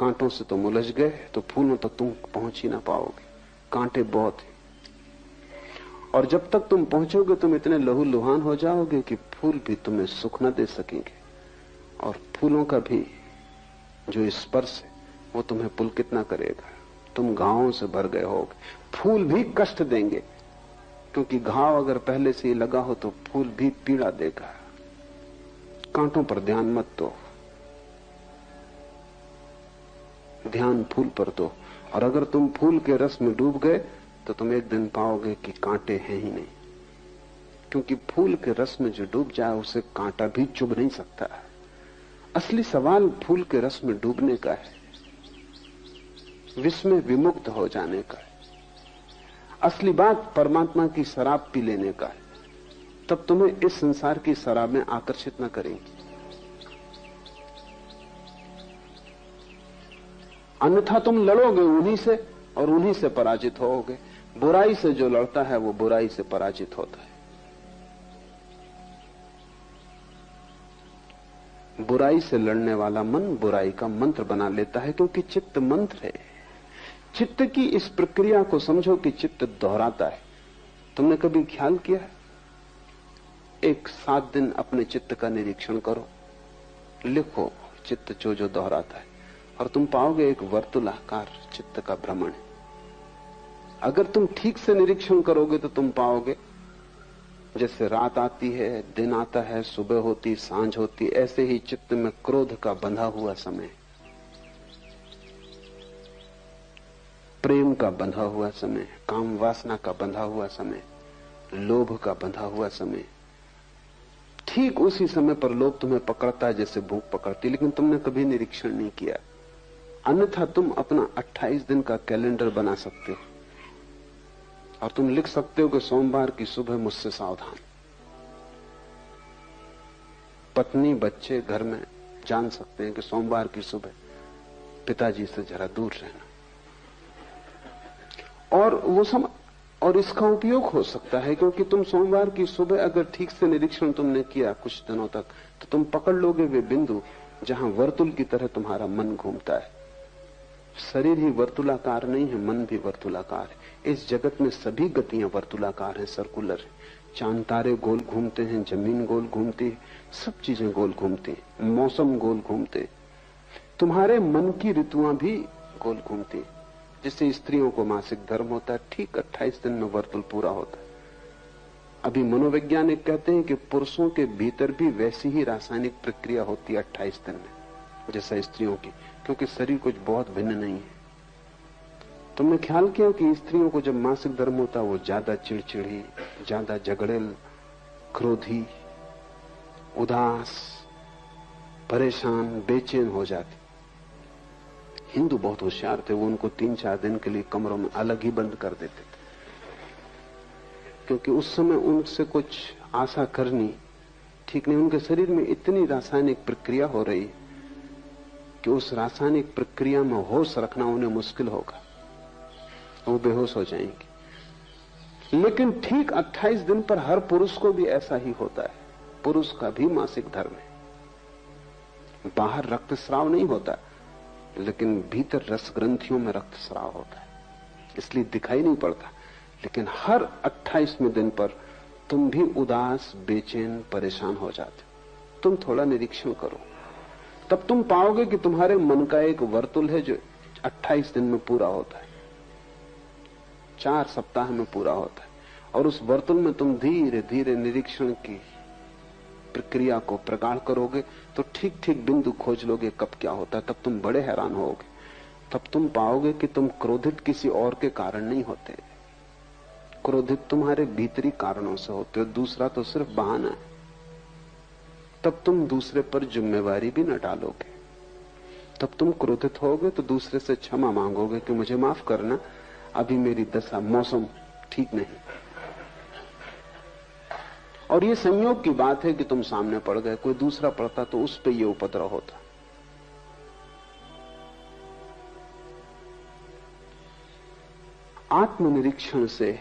कांटों से तुम उलझ गए तो फूलों तक तुम पहुंच ही ना पाओगे, कांटे बहुत हैं। और जब तक तुम पहुंचोगे तुम इतने लहूलुहान हो जाओगे कि फूल भी तुम्हें सुख न दे सकेंगे, और फूलों का भी जो स्पर्श है वो तुम्हें पुलकित ना करेगा। तुम घावों से भर गए होगे, फूल भी कष्ट देंगे, क्योंकि घाव अगर पहले से ही लगा हो तो फूल भी पीड़ा देगा। कांटों पर ध्यान मत दो, ध्यान फूल पर दो। और अगर तुम फूल के रस में डूब गए तो तुम एक दिन पाओगे कि कांटे हैं ही नहीं, क्योंकि फूल के रस में जो डूब जाए उसे कांटा भी चुभ नहीं सकता। असली सवाल फूल के रस में डूबने का है, विष में विमुक्त हो जाने का है। असली बात परमात्मा की शराब पी लेने का है, तब तुम्हें इस संसार की शराब में आकर्षित न करेंगी। अन्यथा तुम लड़ोगे उन्हीं से और उन्हीं से पराजित होगे। बुराई से जो लड़ता है वो बुराई से पराजित होता है। बुराई से लड़ने वाला मन बुराई का मंत्र बना लेता है, क्योंकि चित्त मंत्र है। चित्त की इस प्रक्रिया को समझो कि चित्त दोहराता है। तुमने कभी ख्याल किया है? एक 7 दिन अपने चित्त का निरीक्षण करो, लिखो चित्त जो जो दोहराता है, और तुम पाओगे एक वर्तुलाकार चित्त का भ्रमण है। अगर तुम ठीक से निरीक्षण करोगे तो तुम पाओगे जैसे रात आती है, दिन आता है, सुबह होती, सांझ होती, ऐसे ही चित्त में क्रोध का बंधा हुआ समय, प्रेम का बंधा हुआ समय, काम वासना का बंधा हुआ समय, लोभ का बंधा हुआ समय। ठीक उसी समय पर लोभ तुम्हें पकड़ता है जैसे भूख पकड़ती, लेकिन तुमने कभी निरीक्षण नहीं किया। अन्यथा तुम अपना 28 दिन का कैलेंडर बना सकते हो और तुम लिख सकते हो कि सोमवार की सुबह मुझसे सावधान। पत्नी बच्चे घर में जान सकते हैं कि सोमवार की सुबह पिताजी से जरा दूर रहना। और इसका उपयोग हो सकता है, क्योंकि तुम सोमवार की सुबह अगर ठीक से निरीक्षण तुमने किया कुछ दिनों तक, तो तुम पकड़ लोगे वे बिंदु जहां वर्तुल की तरह तुम्हारा मन घूमता है। शरीर ही वर्तुलाकार नहीं है, मन भी वर्तुलाकार है। इस जगत में सभी गतियां वर्तुलाकार हैं, सर्कुलर है। चांद तारे गोल घूमते हैं, जमीन गोल घूमती है, सब चीजें गोल घूमती हैं, मौसम गोल घूमते। तुम्हारे मन की ऋतुआं भी गोल घूमती। जिससे स्त्रियों को मासिक धर्म होता है, ठीक 28 दिन में वर्तुल पूरा होता है। अभी मनोवैज्ञानिक कहते हैं कि पुरुषों के भीतर भी वैसी ही रासायनिक प्रक्रिया होती है 28 दिन में जैसा स्त्रियों की, क्योंकि शरीर कुछ बहुत भिन्न नहीं है। तुमने ख्याल किया कि स्त्रियों को जब मासिक धर्म होता है वो ज्यादा चिड़चिड़ी, ज्यादा झगड़ेल, क्रोधी, उदास, परेशान, बेचैन हो जाती। हिंदू बहुत होशियार थे, वो उनको 3-4 दिन के लिए कमरों में अलग ही बंद कर देते थे, क्योंकि उस समय उनसे कुछ आशा करनी ठीक नहीं। उनके शरीर में इतनी रासायनिक प्रक्रिया हो रही कि उस रासायनिक प्रक्रिया में होश रखना उन्हें मुश्किल होगा, वो बेहोश हो जाएंगे। लेकिन ठीक 28 दिन पर हर पुरुष को भी ऐसा ही होता है। पुरुष का भी मासिक धर्म है। बाहर रक्तस्राव नहीं होता, लेकिन भीतर रस ग्रंथियों में रक्तस्राव होता है, इसलिए दिखाई नहीं पड़ता। लेकिन हर 28वें दिन पर तुम भी उदास, बेचैन, परेशान हो जाते हो। तुम थोड़ा निरीक्षण करो, तब तुम पाओगे कि तुम्हारे मन का एक वर्तुल है जो 28 दिन में पूरा होता है, 4 सप्ताह में पूरा होता है। और उस वर्तुल में तुम धीरे धीरे निरीक्षण की प्रक्रिया को प्रगाढ़ करोगे तो ठीक ठीक बिंदु खोज लोगे कब क्या होता है। तब तुम बड़े हैरान होगे। तब तुम पाओगे कि तुम क्रोधित किसी और के कारण नहीं होते, क्रोधित तुम्हारे भीतरी कारणों से होते हो, दूसरा तो सिर्फ बहाना है। तब तुम दूसरे पर जिम्मेवारी भी न डालोगे। तब तुम क्रोधित होगे तो दूसरे से क्षमा मांगोगे कि मुझे माफ करना, अभी मेरी दशा, मौसम ठीक नहीं। और ये संयोग की बात है कि तुम सामने पड़ गए, कोई दूसरा पड़ता तो उस पे ये उपद्रव होता। आत्मनिरीक्षण से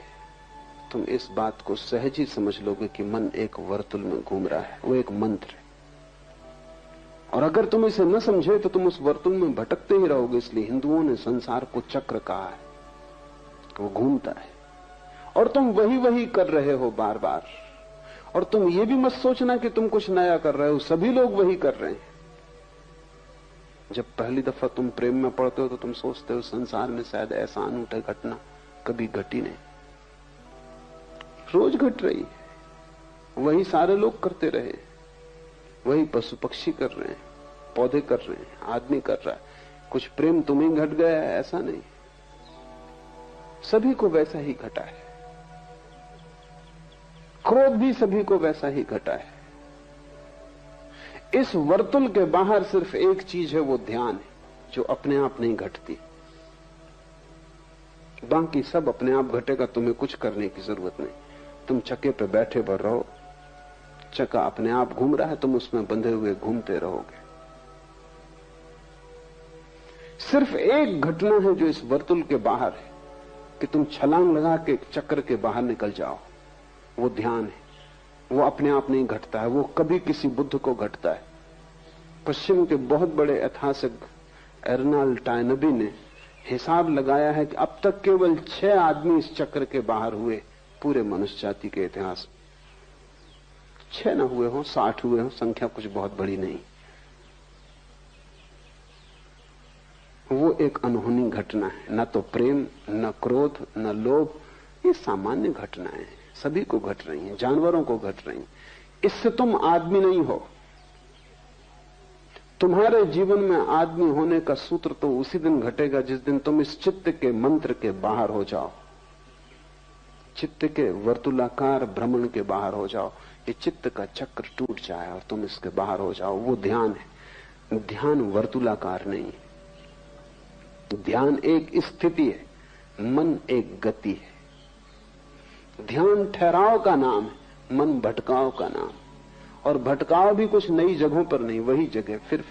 तुम इस बात को सहज ही समझ लोगे कि मन एक वर्तुल में घूम रहा है, वो एक मंत्र है। और अगर तुम इसे न समझे तो तुम उस वर्तुल में भटकते ही रहोगे। इसलिए हिंदुओं ने संसार को चक्र कहा है, वो घूमता है और तुम वही वही कर रहे हो बार बार। और तुम ये भी मत सोचना कि तुम कुछ नया कर रहे हो, सभी लोग वही कर रहे हैं। जब पहली दफा तुम प्रेम में पड़ते हो तो तुम सोचते हो संसार में शायद ऐसा अनूठा घटना कभी घटी नहीं, रोज घट रही है, वही सारे लोग करते रहे, वही पशु पक्षी कर रहे हैं, पौधे कर रहे हैं, आदमी कर रहा है। कुछ प्रेम तुम्हें घट गया है ऐसा नहीं, सभी को वैसा ही घटा है। क्रोध भी सभी को वैसा ही घटा है। इस वर्तुल के बाहर सिर्फ एक चीज है, वो ध्यान है, जो अपने आप नहीं घटती। बाकी सब अपने आप घटेगा, तुम्हें कुछ करने की जरूरत नहीं। तुम चक्के पे बैठे पर रहो, चक्का अपने आप घूम रहा है, तुम उसमें बंधे हुए घूमते रहोगे। सिर्फ एक घटना है जो इस वर्तुल के बाहर है कि तुम छलांग लगा के चक्र के बाहर निकल जाओ, वो ध्यान है। वो अपने आप नहीं घटता है, वो कभी किसी बुद्ध को घटता है। पश्चिम के बहुत बड़े ऐतिहासिक एर्नाल्ड टायनबी ने हिसाब लगाया है कि अब तक केवल 6 आदमी इस चक्र के बाहर हुए पूरे मनुष्य जाति के इतिहास में। 6 न हुए हो, 60 हुए हो, संख्या कुछ बहुत बड़ी नहीं। वो एक अनहोनी घटना है, न तो प्रेम, न क्रोध, न लोभ, ये सामान्य घटनाएं हैं, सभी को घट रही हैं, जानवरों को घट रही हैं। इससे तुम आदमी नहीं हो। तुम्हारे जीवन में आदमी होने का सूत्र तो उसी दिन घटेगा जिस दिन तुम इस चित्त के मंत्र के बाहर हो जाओ, चित्त के वर्तुलाकार भ्रमण के बाहर हो जाओ। ये चित्त का चक्र टूट जाए और तुम इसके बाहर हो जाओ। वो ध्यान है। ध्यान वर्तुलाकार नहीं है, ध्यान एक स्थिति है, मन एक गति है। ध्यान ठहराव का नाम है, मन भटकाव का नाम। और भटकाव भी कुछ नई जगहों पर नहीं, वही जगह फिर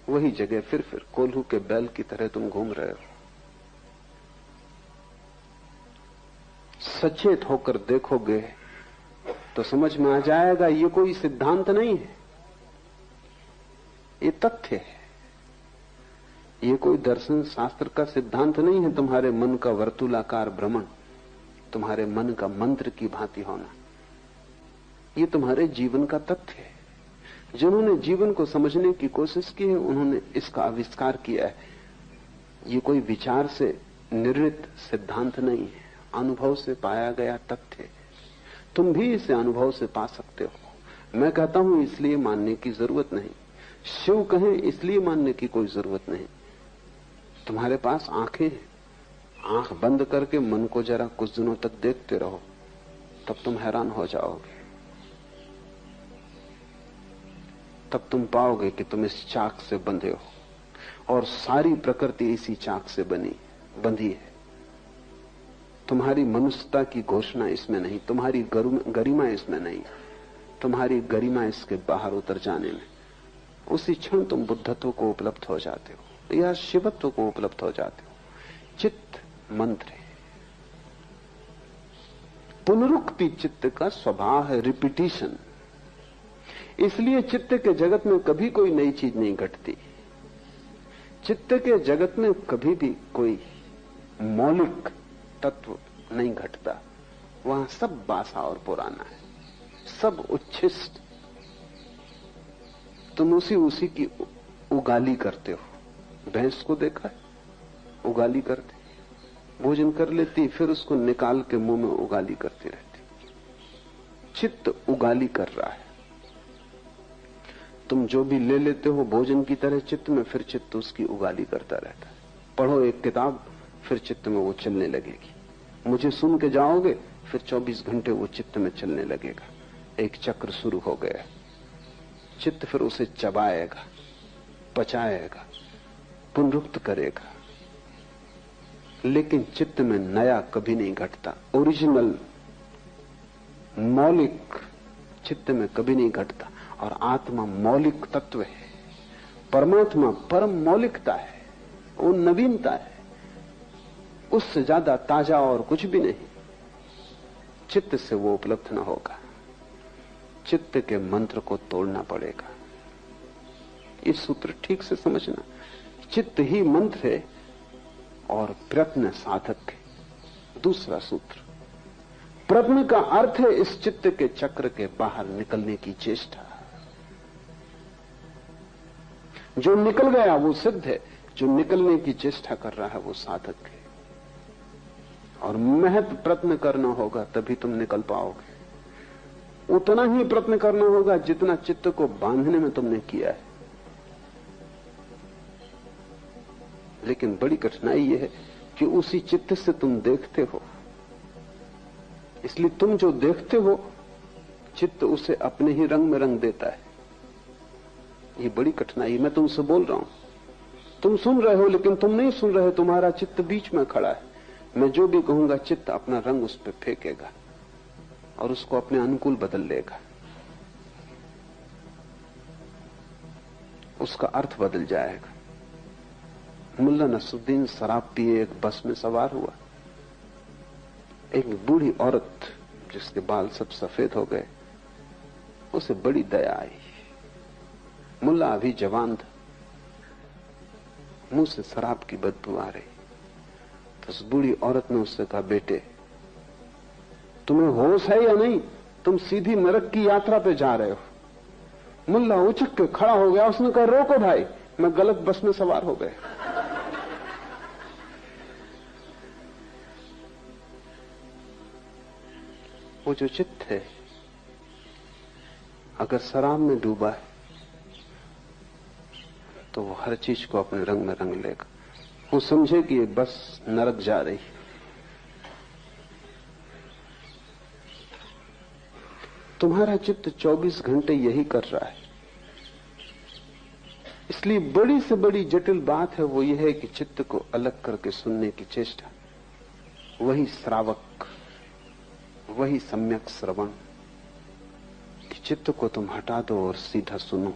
वही जगह फिर कोल्हू के बैल की तरह तुम घूम रहे हो। सचेत होकर देखोगे तो समझ में आ जाएगा ये कोई सिद्धांत नहीं है, ये तथ्य है। ये कोई दर्शन शास्त्र का सिद्धांत नहीं है। तुम्हारे मन का वर्तुलाकार भ्रमण, तुम्हारे मन का मंत्र की भांति होना, ये तुम्हारे जीवन का तथ्य है। जिन्होंने जीवन को समझने की कोशिश की है उन्होंने इसका आविष्कार किया है। ये कोई विचार से निर्मित सिद्धांत नहीं है, अनुभव से पाया गया तथ्य है। तुम भी इसे अनुभव से पा सकते हो। मैं कहता हूं इसलिए मानने की जरूरत नहीं, शिव कहें इसलिए मानने की कोई जरूरत नहीं। तुम्हारे पास आंखें हैं, आंख बंद करके मन को जरा कुछ दिनों तक देखते रहो, तब तुम हैरान हो जाओगे। तब तुम पाओगे कि तुम इस चाक से बंधे हो और सारी प्रकृति इसी चाक से बंधी है। तुम्हारी मनुष्यता की घोषणा इसमें नहीं, तुम्हारी गरिमा इसमें नहीं, तुम्हारी गरिमा इसके बाहर उतर जाने में। उसी क्षण तुम बुद्धत्व को उपलब्ध हो जाते हो या शिवत्व को उपलब्ध हो जाते हो। चित्त मंत्र है, पुनरुक्ति चित्त का स्वभाव है, रिपीटिशन। इसलिए चित्त के जगत में कभी कोई नई चीज नहीं घटती। चित्त के जगत में कभी भी कोई मौलिक तत्व नहीं घटता। वहां सब बासा और पुराना है, सब उच्छिष्ट। तुम उसी की उगाली करते हो। भैंस को देखा है, उगाली करती, भोजन कर लेती, फिर उसको निकाल के मुंह में उगाली करती रहती। चित्त उगाली कर रहा है। तुम जो भी ले लेते हो भोजन की तरह चित्त में, फिर चित्त उसकी उगाली करता रहता है। पढ़ो एक किताब, फिर चित्त में वो चलने लगेगी। मुझे सुन के जाओगे, फिर 24 घंटे वो चित्त में चलने लगेगा। एक चक्र शुरू हो गया। चित्त फिर उसे चबाएगा, पचाएगा, पुनरुक्त करेगा। लेकिन चित्त में नया कभी नहीं घटता। ओरिजिनल मौलिक चित्त में कभी नहीं घटता। और आत्मा मौलिक तत्व है। परमात्मा परम मौलिकता है, वो नवीनता है, उससे ज्यादा ताजा और कुछ भी नहीं। चित्त से वो उपलब्ध न होगा। चित्त के मंत्र को तोड़ना पड़ेगा। ये सूत्र ठीक से समझना। चित्त ही मंत्र है और प्रयत्न साधक है। दूसरा सूत्र, प्रयत्न का अर्थ है इस चित्त के चक्र के बाहर निकलने की चेष्टा। जो निकल गया वो सिद्ध है, जो निकलने की चेष्टा कर रहा है वो साधक है। और महत प्रयत्न करना होगा तभी तुम निकल पाओगे। उतना ही प्रयत्न करना होगा जितना चित्त को बांधने में तुमने किया है। लेकिन बड़ी कठिनाई यह है कि उसी चित्त से तुम देखते हो, इसलिए तुम जो देखते हो चित्त उसे अपने ही रंग में रंग देता है। ये बड़ी कठिनाई। मैं तुमसे बोल रहा हूं, तुम सुन रहे हो लेकिन तुम नहीं सुन रहे, तुम्हारा चित्त बीच में खड़ा है। मैं जो भी कहूंगा चित्त अपना रंग उस पर फेंकेगा और उसको अपने अनुकूल बदल लेगा, उसका अर्थ बदल जाएगा। मुल्ला नसरुद्दीन शराब पिए एक बस में सवार हुआ। एक बूढ़ी औरत जिसके बाल सब सफेद हो गए, उसे बड़ी दया आई। मुल्ला अभी जवान था, मुंह से शराब की बदबू आ रही। तो उस बूढ़ी औरत ने उससे कहा, बेटे तुम्हें होश है या नहीं? तुम सीधी नरक की यात्रा पे जा रहे हो। मुल्ला उचक के खड़ा हो गया। उसने कहा, रोको भाई, मैं गलत बस में सवार हो गए। वो जो चित्त है अगर शराब में डूबा है तो वो हर चीज को अपने रंग में रंग लेगा। वो समझे कि ये बस नरक जा रही। तुम्हारा चित्त 24 घंटे यही कर रहा है। इसलिए बड़ी से बड़ी जटिल बात है वो ये है कि चित्त को अलग करके सुनने की चेष्टा। वही श्रावक, वही सम्यक श्रवण कि चित्त को तुम हटा दो और सीधा सुनो।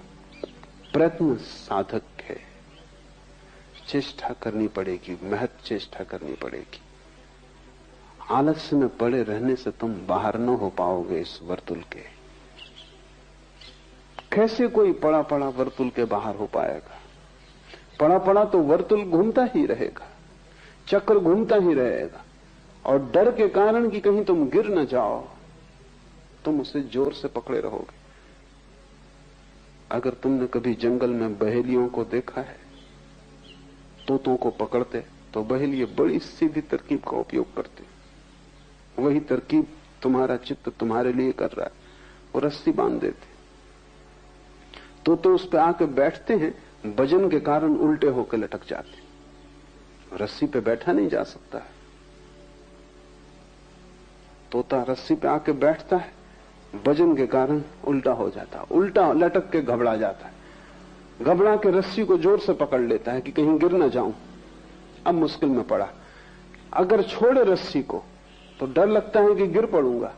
प्रयत्न साधक है, चेष्टा करनी पड़ेगी, महत चेष्टा करनी पड़ेगी। आलस्य में पड़े रहने से तुम बाहर न हो पाओगे इस वर्तुल के। कैसे कोई पड़ा पड़ा वर्तुल के बाहर हो पाएगा? पड़ा पड़ा तो वर्तुल घूमता ही रहेगा, चक्र घूमता ही रहेगा, और डर के कारण कि कहीं तुम गिर न जाओ तुम उसे जोर से पकड़े रहोगे। अगर तुमने कभी जंगल में बहेलियों को देखा है, तोतों को पकड़ते, तो बहेलिए बड़ी सीधी तरकीब का उपयोग करते। वही तरकीब तुम्हारा चित्त तुम्हारे लिए कर रहा है। वो रस्सी बांध देते, तो उस पे आके बैठते हैं, वजन के कारण उल्टे होकर लटक जाते। रस्सी पे बैठा नहीं जा सकता है। तोता रस्सी पे आके बैठता है, वजन के कारण उल्टा हो जाता है, उल्टा लटक के घबरा जाता है। घबरा के रस्सी को जोर से पकड़ लेता है कि कहीं गिर ना जाऊं। अब मुश्किल में पड़ा। अगर छोड़े रस्सी को तो डर लगता है कि गिर पड़ूंगा।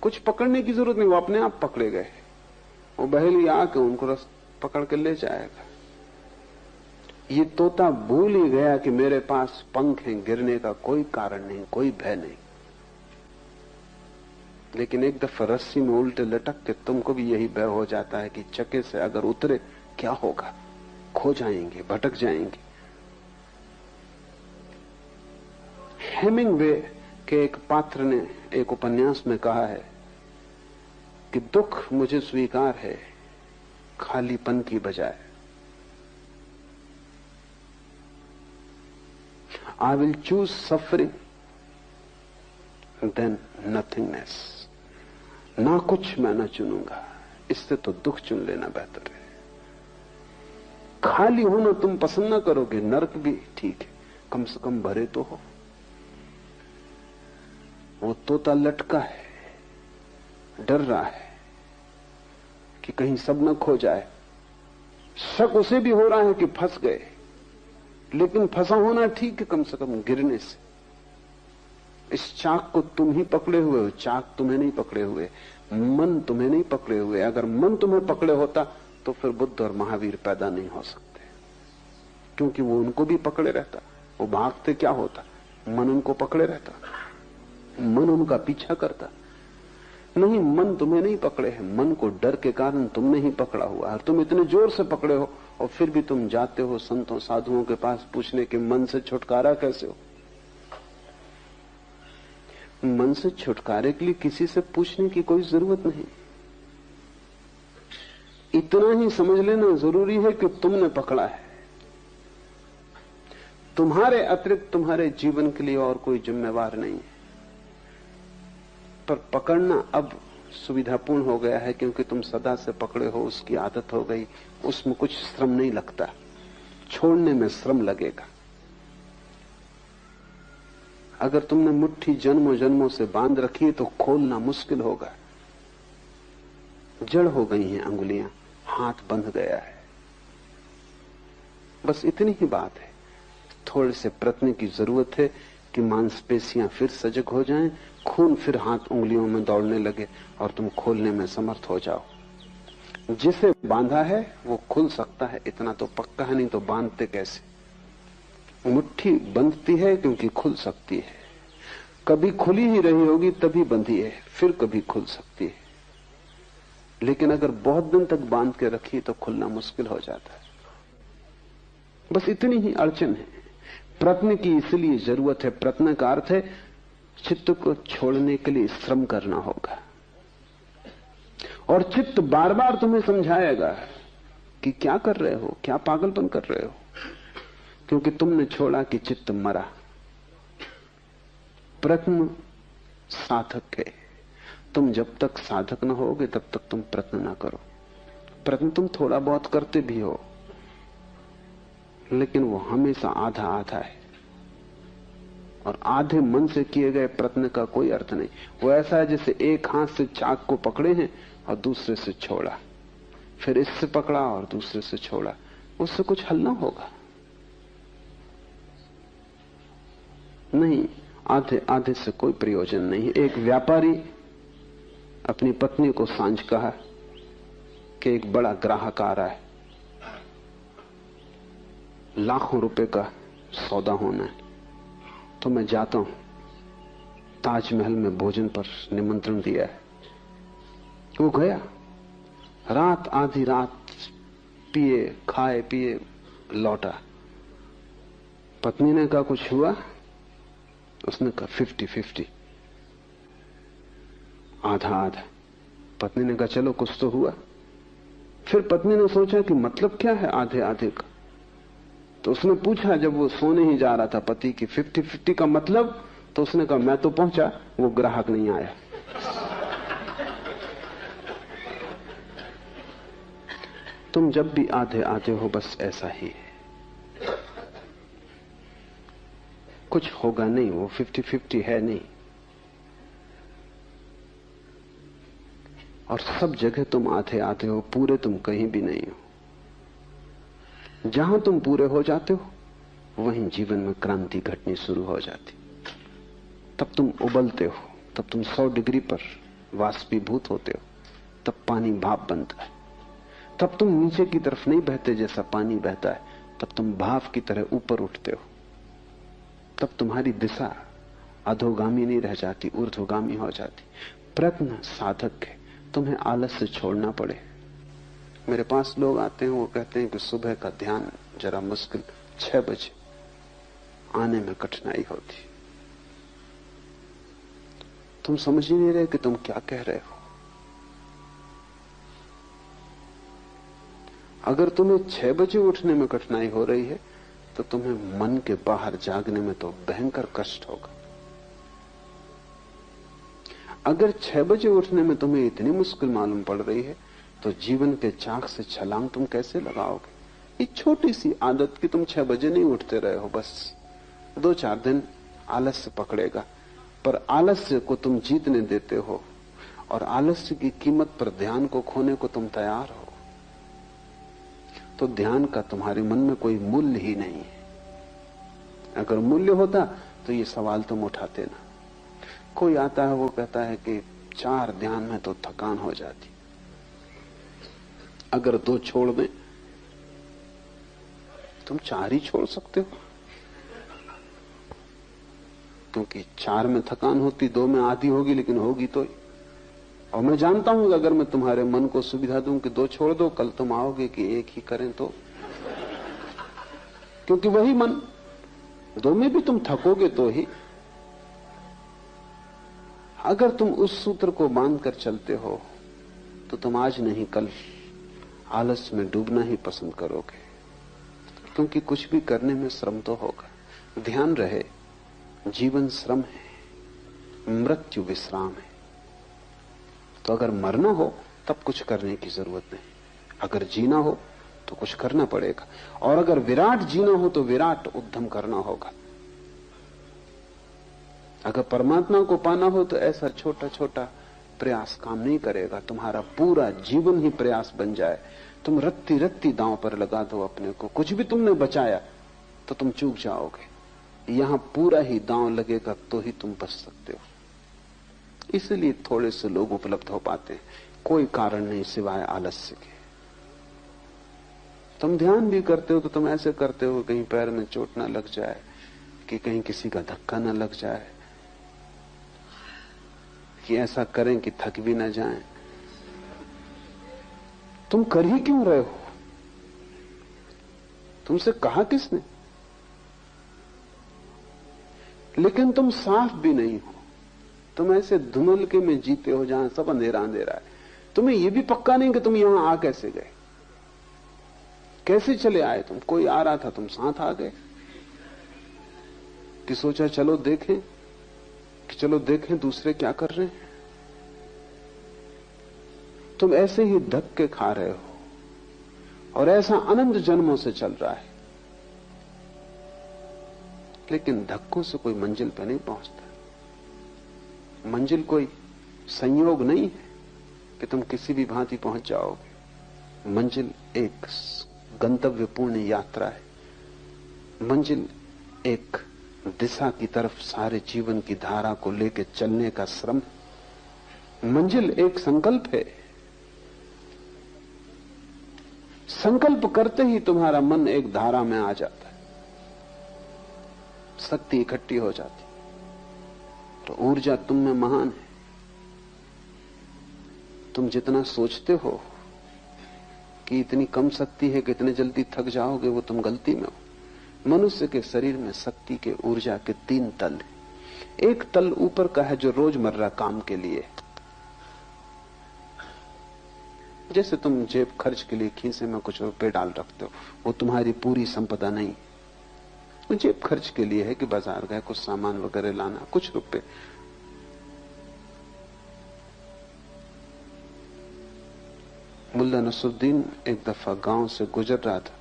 कुछ पकड़ने की जरूरत नहीं, वो अपने आप पकड़े गए। वो बहेली आके उनको पकड़ के ले जाएगा। ये तोता भूल ही गया कि मेरे पास पंख हैं, गिरने का कोई कारण नहीं, कोई भय नहीं। लेकिन एक दफा रस्सी में उल्टे लटक के तुमको भी यही भय हो जाता है कि चक्के से अगर उतरे क्या होगा, खो जाएंगे, भटक जाएंगे। हेमिंगवे के एक पात्र ने एक उपन्यास में कहा है कि दुख मुझे स्वीकार है खालीपन की बजाय। I will choose suffering than nothingness. ना कुछ मैं ना चुनूंगा, इससे तो दुख चुन लेना बेहतर है। खाली होना तुम पसंद ना करोगे, नरक भी ठीक है, कम से कम भरे तो हो। वो तोता लटका है, डर रहा है कि कहीं सब न खो जाए। शक उसे भी हो रहा है कि फंस गए, लेकिन फंसा होना ठीक है, कम से कम गिरने से। इस चाक को तुम ही पकड़े हुए हो, चाक तुम्हें नहीं पकड़े हुए, मन तुम्हें नहीं पकड़े हुए। अगर मन तुम्हें पकड़े होता तो फिर बुद्ध और महावीर पैदा नहीं हो सकते, क्योंकि वो उनको भी पकड़े रहता। वो भागते क्या होता, मन उनको पकड़े रहता, मन उनका पीछा करता। नहीं, मन तुम्हें नहीं पकड़े है, मन को डर के कारण तुमने ही पकड़ा हुआ है। तुम इतने जोर से पकड़े हो और फिर भी तुम जाते हो संतों साधुओं के पास पूछने के मन से छुटकारा कैसे हो। मन से छुटकारे के लिए किसी से पूछने की कोई जरूरत नहीं। इतना ही समझ लेना जरूरी है कि तुमने पकड़ा है। तुम्हारे अतिरिक्त तुम्हारे जीवन के लिए और कोई जिम्मेवार नहीं है। पर पकड़ना अब सुविधापूर्ण हो गया है क्योंकि तुम सदा से पकड़े हो, उसकी आदत हो गई, उसमें कुछ श्रम नहीं लगता। छोड़ने में श्रम लगेगा। अगर तुमने मुट्ठी जन्मों जन्मों से बांध रखी है तो खोलना मुश्किल होगा। जड़ हो गई हैं अंगुलियां, हाथ बंध गया है। बस इतनी ही बात है। थोड़े से प्रयत्न की जरूरत है कि मांसपेशियां फिर सजग हो जाएं, खून फिर हाथ उंगलियों में दौड़ने लगे और तुम खोलने में समर्थ हो जाओ। जिसे बांधा है वो खुल सकता है, इतना तो पक्का है, नहीं तो बांधते कैसे। मुट्ठी बंधती है क्योंकि खुल सकती है। कभी खुली ही रही होगी तभी बंधी है, फिर कभी खुल सकती है। लेकिन अगर बहुत दिन तक बांध के रखी तो खुलना मुश्किल हो जाता है। बस इतनी ही अड़चन है। प्रयत्न की इसलिए जरूरत है। प्रयत्न का अर्थ है चित्त को छोड़ने के लिए श्रम करना होगा। और चित्त बार बार तुम्हें समझाएगा कि क्या कर रहे हो, क्या पागलपन कर रहे हो, क्योंकि तुमने छोड़ा कि चित्त मरा। प्रयत्न साधक है। तुम जब तक साधक न होगे तब तक तुम प्रयत्न ना करो। प्रयत्न तुम थोड़ा बहुत करते भी हो, लेकिन वो हमेशा आधा आधा है। और आधे मन से किए गए प्रयत्न का कोई अर्थ नहीं। वो ऐसा है जैसे एक हाथ से चाक को पकड़े हैं और दूसरे से छोड़ा, फिर इससे पकड़ा और दूसरे से छोड़ा, उससे कुछ हल ना होगा। नहीं, आधे आधे से कोई प्रयोजन नहीं। एक व्यापारी अपनी पत्नी को सांझ कहा कि एक बड़ा ग्राहक आ रहा है, लाखों रुपए का सौदा होना है, तो मैं जाता हूं। ताजमहल में भोजन पर निमंत्रण दिया है। वो गया, रात आधी रात पिए खाए पिए लौटा। पत्नी ने कहा कुछ हुआ? उसने कहा 50-50, आधा आधा। पत्नी ने कहा चलो कुछ तो हुआ। फिर पत्नी ने सोचा कि मतलब क्या है आधे आधे का। तो उसने पूछा, जब वो सोने ही जा रहा था पति की, 50-50 का मतलब? तो उसने कहा मैं तो पहुंचा, वो ग्राहक नहीं आया। तुम जब भी आधे आधे हो बस ऐसा ही है। कुछ होगा नहीं, वो 50-50 है नहीं। और सब जगह तुम आधे आधे हो, पूरे तुम कहीं भी नहीं हो। जहां तुम पूरे हो जाते हो वहीं जीवन में क्रांति घटनी शुरू हो जाती। तब तुम उबलते हो, तब तुम 100 डिग्री पर वाष्पीभूत होते हो, तब पानी भाप बनता है। तब तुम नीचे की तरफ नहीं बहते जैसा पानी बहता है, तब तुम भाप की तरह ऊपर उठते हो। तब तुम्हारी दिशा अधोगामी नहीं रह जाती, ऊर्ध्वगामी हो जाती। प्रयत्न साधक है। तुम्हें आलस से छोड़ना पड़े। मेरे पास लोग आते हैं, वो कहते हैं कि सुबह का ध्यान जरा मुश्किल, 6 बजे आने में कठिनाई होती। तुम समझ ही नहीं रहे कि तुम क्या कह रहे हो। अगर तुम्हें 6 बजे उठने में कठिनाई हो रही है तो तुम्हें मन के बाहर जागने में तो भयंकर कष्ट होगा। अगर 6 बजे उठने में तुम्हें इतनी मुश्किल मालूम पड़ रही है तो जीवन के चाक से छलांग तुम कैसे लगाओगे। ये छोटी सी आदत कि तुम 6 बजे नहीं उठते रहे हो, बस 2-4 दिन आलस्य पकड़ेगा, पर आलस्य को तुम जीतने देते हो और आलस्य की कीमत पर ध्यान को खोने को तुम तैयार हो, तो ध्यान का तुम्हारे मन में कोई मूल्य ही नहीं है। अगर मूल्य होता तो ये सवाल तुम उठाते ना। कोई आता है, वो कहता है कि 4 ध्यान में तो थकान हो जाती, अगर 2 छोड़ दें। तुम 4 ही छोड़ सकते हो, क्योंकि 4 में थकान होती, 2 में आधी होगी, लेकिन होगी तो। और मैं जानता हूं कि अगर मैं तुम्हारे मन को सुविधा दूं कि 2 छोड़ दो, कल तुम आओगे कि 1 ही करें तो, क्योंकि वही मन, 2 में भी तुम थकोगे तो ही। अगर तुम उस सूत्र को बांधकर चलते हो तो तुम आज नहीं कल आलस में डूबना ही पसंद करोगे, क्योंकि कुछ भी करने में श्रम तो होगा। ध्यान रहे, जीवन श्रम है, मृत्यु विश्राम है। तो अगर मरना हो तब कुछ करने की जरूरत नहीं, अगर जीना हो तो कुछ करना पड़ेगा। और अगर विराट जीना हो तो विराट उद्यम करना होगा। अगर परमात्मा को पाना हो तो ऐसा छोटा छोटा प्रयास काम नहीं करेगा, तुम्हारा पूरा जीवन ही प्रयास बन जाए। तुम रत्ती रत्ती दांव पर लगा दो अपने को, कुछ भी तुमने बचाया तो तुम चूक जाओगे। यहां पूरा ही दांव लगेगा तो ही तुम बच सकते हो। इसलिए थोड़े से लोग उपलब्ध हो पाते हैं, कोई कारण नहीं सिवाय आलस्य के। तुम ध्यान भी करते हो तो तुम ऐसे करते हो कहीं पैर में चोट ना लग जाए, कि कहीं किसी का धक्का ना लग जाए, कि ऐसा करें कि थक भी ना जाएं। तुम कर ही क्यों रहे हो? तुमसे कहा किसने? लेकिन तुम साफ भी नहीं हो, तुम ऐसे धुंधलके में जीते हो जहां सब अंधेरा अंधेरा है। तुम्हें यह भी पक्का नहीं कि तुम यहां आ कैसे गए, कैसे चले आए। तुम, कोई आ रहा था तुम साथ आ गए, कि सोचा चलो देखें, कि चलो देखें दूसरे क्या कर रहे हैं। तुम ऐसे ही धक्के खा रहे हो, और ऐसा अनंत जन्मों से चल रहा है। लेकिन धक्कों से कोई मंजिल पर नहीं पहुंचता। मंजिल कोई संयोग नहीं है कि तुम किसी भी भांति पहुंच जाओगे। मंजिल एक गंतव्यपूर्ण यात्रा है। मंजिल एक दिशा की तरफ सारे जीवन की धारा को लेकर चलने का श्रम। मंजिल एक संकल्प है। संकल्प करते ही तुम्हारा मन एक धारा में आ जाता है, शक्ति इकट्ठी हो जाती, तो ऊर्जा तुम में महान है। तुम जितना सोचते हो कि इतनी कम शक्ति है कि इतने जल्दी थक जाओगे, वो तुम गलती में हो। मनुष्य के शरीर में शक्ति के, ऊर्जा के 3 तल हैं। एक तल ऊपर का है जो रोजमर्रा काम के लिए, जैसे तुम जेब खर्च के लिए खीसे में कुछ रुपए डाल रखते हो, वो तुम्हारी पूरी संपदा नहीं। वो जेब खर्च के लिए है कि बाजार गए कुछ सामान वगैरह लाना, कुछ रुपए। मुल्ला नसरुद्दीन एक दफा गांव से गुजर रहा था,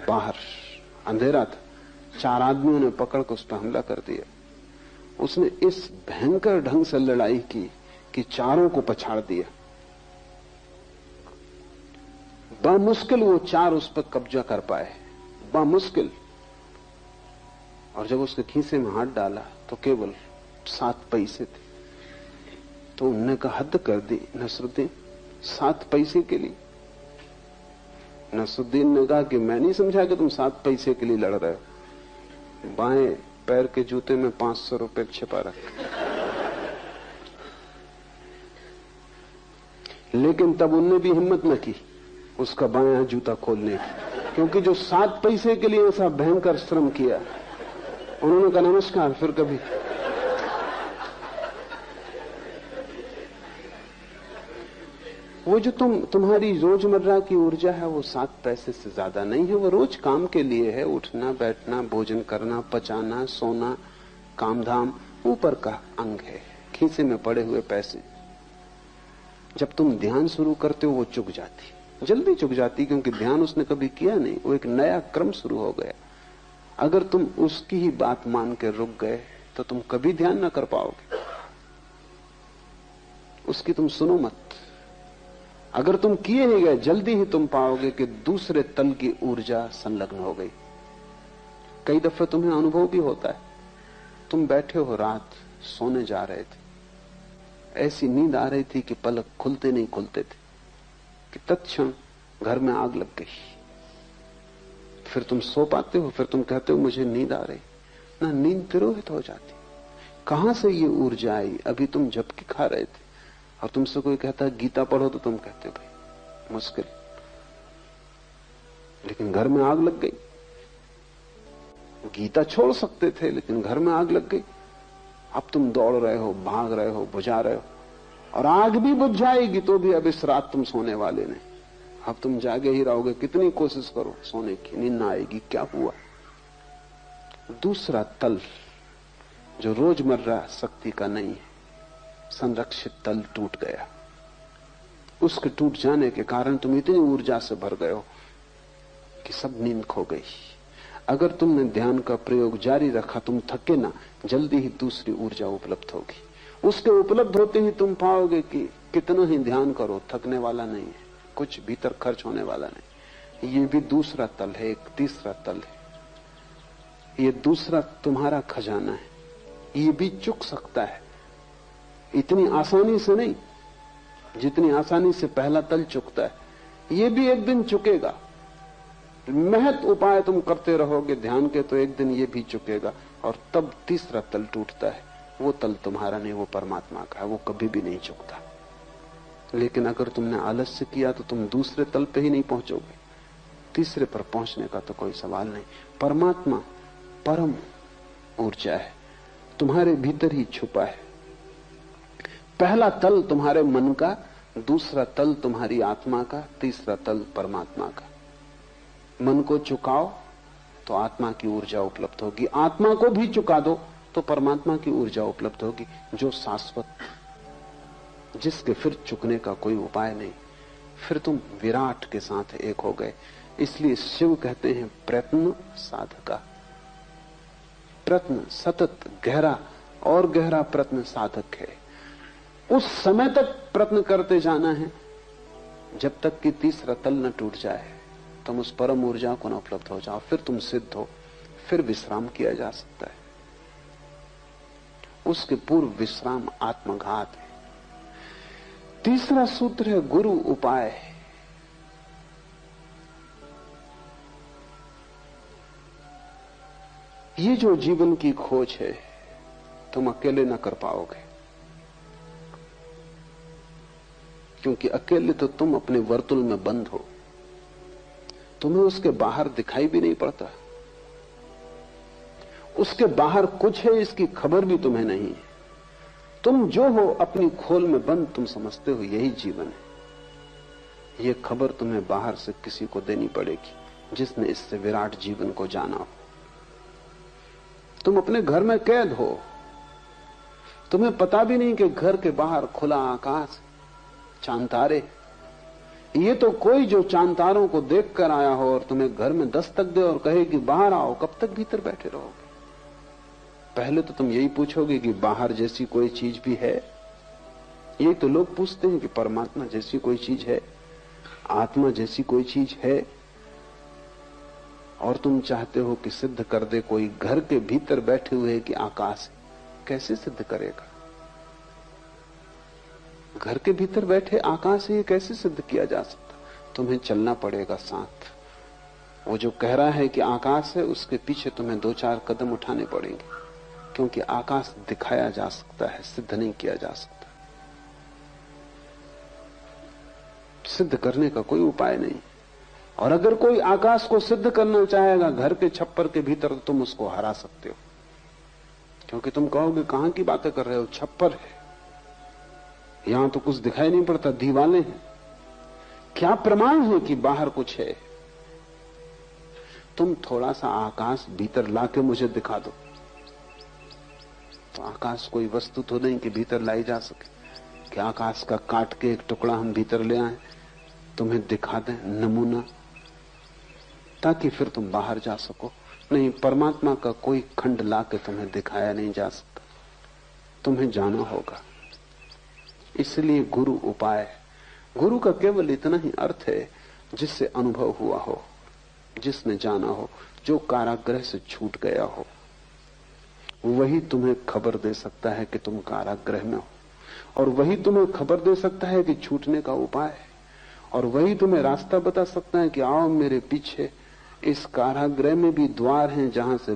बाहर अंधेरा था, 4 आदमियों ने पकड़ कर उस पर हमला कर दिया। उसने इस भयंकर ढंग से लड़ाई की कि चारों को पछाड़ दिया। बामुश्किल वो 4 उस पर कब्जा कर पाए, बामुश्किल। और जब उसके खीसे में हाथ डाला तो केवल 7 पैसे थे। तो उनने कहा हद कर दी नसरुद्दीन, 7 पैसे के लिए। नसरुद्दीन ने कहा कि मैं नहीं समझा कि तुम 7 पैसे के लिए लड़ रहे हो। बाएं पैर के जूते में 500 रुपए छिपा रखे। लेकिन तब उनने भी हिम्मत न की उसका बायां जूता खोलने की, क्योंकि जो 7 पैसे के लिए ऐसा भयंकर श्रम किया, उन्होंने कहा नमस्कार, फिर कभी। वो जो तुम्हारी रोजमर्रा की ऊर्जा है वो 7 पैसे से ज्यादा नहीं है। वो रोज काम के लिए है, उठना बैठना, भोजन करना, पचाना, सोना, कामधाम, ऊपर का अंग है, खीसे में पड़े हुए पैसे। जब तुम ध्यान शुरू करते हो वो चुक जाती, जल्दी चुक जाती, क्योंकि ध्यान उसने कभी किया नहीं, वो एक नया क्रम शुरू हो गया। अगर तुम उसकी ही बात मान के रुक गए तो तुम कभी ध्यान ना कर पाओगे। उसकी तुम सुनो मत। अगर तुम किए ही गए, जल्दी ही तुम पाओगे कि दूसरे तल की ऊर्जा संलग्न हो गई। कई दफे तुम्हें अनुभव भी होता है, तुम बैठे हो, रात सोने जा रहे थे, ऐसी नींद आ रही थी कि पलक खुलते नहीं खुलते थे, कि तत्क्षण घर में आग लग गई। फिर तुम सो पाते हो, फिर तुम कहते हो मुझे नींद आ रही ना, नींद तिरोहित हो जाती। कहां से ये ऊर्जा आई? अभी तुम झपकी खा रहे थे, और तुमसे कोई कहता है गीता पढ़ो तो तुम कहते हो भाई मुश्किल, लेकिन घर में आग लग गई। गीता छोड़ सकते थे लेकिन घर में आग लग गई। अब तुम दौड़ रहे हो, भाग रहे हो, बुझा रहे हो, और आग भी बुझ जाएगी तो भी अब इस रात तुम सोने वाले नहीं। अब तुम जागे ही रहोगे, कितनी कोशिश करो सोने की, नींद ना आएगी। क्या हुआ? दूसरा तल जो रोजमर्रा शक्ति का नहीं है, संरक्षित तल टूट गया। उसके टूट जाने के कारण तुम इतनी ऊर्जा से भर गए हो कि सब नींद खो गई। अगर तुमने ध्यान का प्रयोग जारी रखा, तुम थके ना, जल्दी ही दूसरी ऊर्जा उपलब्ध होगी। उसके उपलब्ध होते ही तुम पाओगे कि कितना ही ध्यान करो थकने वाला नहीं है, कुछ भीतर खर्च होने वाला नहीं। ये भी दूसरा तल है, एक तीसरा तल है। ये दूसरा तुम्हारा खजाना है, ये भी चुक सकता है, इतनी आसानी से नहीं जितनी आसानी से पहला तल चुकता है। ये भी एक दिन चुकेगा। महत उपाय तुम करते रहोगे ध्यान के तो एक दिन ये भी चुकेगा, और तब तीसरा तल टूटता है। वो तल तुम्हारा नहीं, वो परमात्मा का है, वो कभी भी नहीं चुकता। लेकिन अगर तुमने आलस्य किया तो तुम दूसरे तल पे ही नहीं पहुंचोगे, तीसरे पर पहुंचने का तो कोई सवाल नहीं। परमात्मा परम ऊर्जा है, तुम्हारे भीतर ही छुपा है। पहला तल तुम्हारे मन का, दूसरा तल तुम्हारी आत्मा का, तीसरा तल परमात्मा का। मन को चुकाओ तो आत्मा की ऊर्जा उपलब्ध होगी, आत्मा को भी चुका दो तो परमात्मा की ऊर्जा उपलब्ध होगी, जो शाश्वत, जिसके फिर चुकने का कोई उपाय नहीं। फिर तुम विराट के साथ एक हो गए। इसलिए शिव कहते हैं प्रयत्न साधका। प्रयत्न सतत, गहरा और गहरा प्रयत्न साधक है। उस समय तक प्रयत्न करते जाना है जब तक कि तीसरा तल न टूट जाए, तुम उस परम ऊर्जा को न उपलब्ध हो जाओ। फिर तुम सिद्ध हो, फिर विश्राम किया जा सकता है। उसके पूर्व विश्राम आत्मघात है। तीसरा सूत्र है गुरु उपाय। ये जो जीवन की खोज है तुम अकेले न कर पाओगे, क्योंकि अकेले तो तुम अपने वर्तुल में बंद हो, तुम्हें उसके बाहर दिखाई भी नहीं पड़ता। उसके बाहर कुछ है इसकी खबर भी तुम्हें नहीं है। तुम जो हो अपनी खोल में बंद, तुम समझते हो यही जीवन है। यह खबर तुम्हें बाहर से किसी को देनी पड़ेगी जिसने इससे विराट जीवन को जाना हो। तुम अपने घर में कैद हो, तुम्हें पता भी नहीं कि घर के बाहर खुला आकाश, चांद तारे। ये तो कोई जो चांद तारों को देख कर आया हो और तुम्हें घर में दस्तक दे और कहे कि बाहर आओ, कब तक भीतर बैठे रहोगे? पहले तो तुम यही पूछोगे कि बाहर जैसी कोई चीज भी है। ये तो लोग पूछते हैं कि परमात्मा जैसी कोई चीज है, आत्मा जैसी कोई चीज है, और तुम चाहते हो कि सिद्ध कर दे कोई घर के भीतर बैठे हुए कि आकाश है। कैसे सिद्ध करेगा? घर के भीतर बैठे आकाश है, ये कैसे सिद्ध किया जा सकता? तुम्हें चलना पड़ेगा साथ। वो जो कह रहा है कि आकाश है, उसके पीछे तुम्हें 2-4 कदम उठाने पड़ेंगे, क्योंकि आकाश दिखाया जा सकता है, सिद्ध नहीं किया जा सकता। सिद्ध करने का कोई उपाय नहीं। और अगर कोई आकाश को सिद्ध करना चाहेगा घर के छप्पर के भीतर, तो तुम उसको हरा सकते हो, क्योंकि तुम कहोगे कहां की बातें कर रहे हो, छप्पर है, यहां तो कुछ दिखाई नहीं पड़ता, दीवालें हैं, क्या प्रमाण है कि बाहर कुछ है? तुम थोड़ा सा आकाश भीतर लाके मुझे दिखा दो, तो आकाश कोई वस्तु तो नहीं कि भीतर लाई जा सके, कि आकाश का काट के एक टुकड़ा हम भीतर ले आए, तुम्हें दिखा दें नमूना, ताकि फिर तुम बाहर जा सको। नहीं, परमात्मा का कोई खंड लाके तुम्हें दिखाया नहीं जा सकता, तुम्हें जाना होगा। इसलिए गुरु उपाय। गुरु का केवल इतना ही अर्थ है जिससे अनुभव हुआ हो, जिसने जाना हो, जो कारागृह से छूट गया हो, वही तुम्हें खबर दे सकता है कि तुम कारागृह में हो, और वही तुम्हें खबर दे सकता है कि छूटने का उपाय है, और वही तुम्हें रास्ता बता सकता है कि आओ मेरे पीछे, इस कारागृह में भी द्वार हैं जहां से